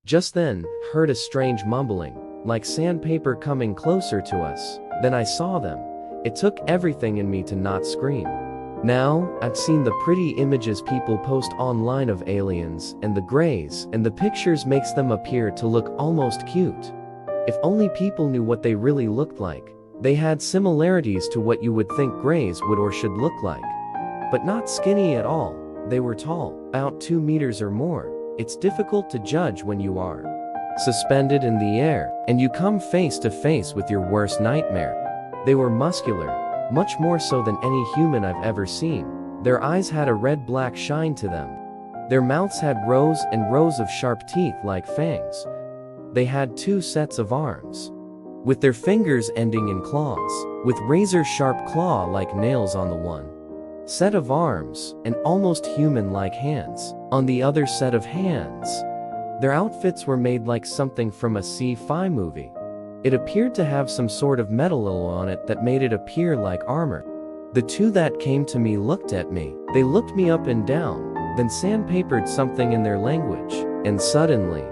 Just then, heard a strange mumbling, like sandpaper coming closer to us. Then I saw them. It took everything in me to not scream. Now, I've seen the pretty images people post online of aliens and the greys, and the pictures makes them appear to look almost cute. If only people knew what they really looked like. They had similarities to what you would think greys would or should look like. But not skinny at all. They were tall, about 2 meters or more. It's difficult to judge when you are suspended in the air, and you come face to face with your worst nightmare. They were muscular, much more so than any human I've ever seen. Their eyes had a red-black shine to them. Their mouths had rows and rows of sharp teeth like fangs. They had 2 sets of arms, with their fingers ending in claws, with razor-sharp claw-like nails on the one set of arms, and almost human-like hands on the other set of hands. Their outfits were made like something from a sci-fi movie. It appeared to have some sort of metal on it that made it appear like armor. The 2 that came to me looked at me. They looked me up and down, then sandpapered something in their language, and suddenly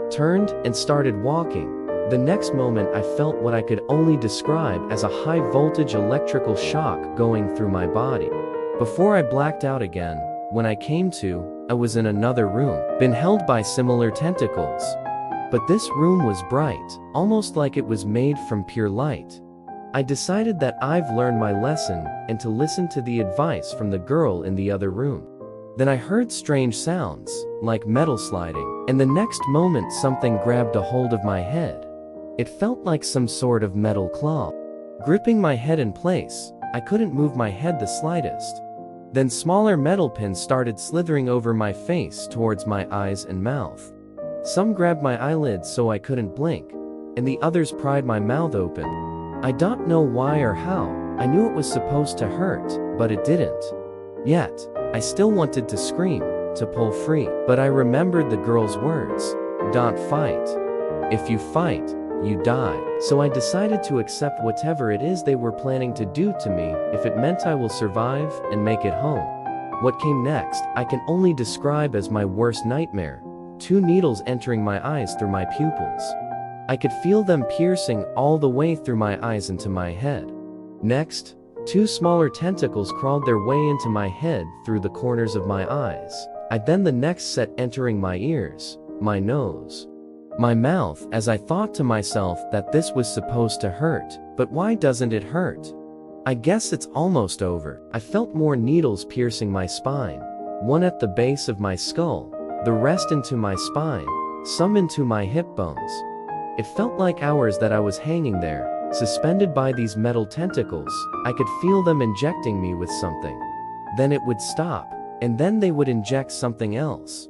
turned and started walking. The next moment I felt what I could only describe as a high-voltage electrical shock going through my body. Before I blacked out again, when I came to, I was in another room, been held by similar tentacles. But this room was bright, almost like it was made from pure light. I decided that I've learned my lesson and to listen to the advice from the girl in the other room. Then I heard strange sounds, like metal sliding, and the next moment something grabbed a hold of my head. It felt like some sort of metal claw, gripping my head in place. I couldn't move my head the slightest. Then smaller metal pins started slithering over my face towards my eyes and mouth. Some grabbed my eyelids so I couldn't blink, and the others pried my mouth open. I don't know why or how. I knew it was supposed to hurt, but it didn't. Yet, I still wanted to scream, to pull free. But I remembered the girl's words. Don't fight. If you fight, you die. So I decided to accept whatever it is they were planning to do to me if it meant I will survive and make it home. What came next, I can only describe as my worst nightmare. 2 needles entering my eyes through my pupils. I could feel them piercing all the way through my eyes into my head. Next, 2 smaller tentacles crawled their way into my head through the corners of my eyes. Then the next set entering my ears, my nose, my mouth, as I thought to myself that this was supposed to hurt. But why doesn't it hurt? I guess it's almost over. I felt more needles piercing my spine, one at the base of my skull, the rest into my spine, some into my hip bones. It felt like hours that I was hanging there, suspended by these metal tentacles. I could feel them injecting me with something. Then it would stop, and then they would inject something else.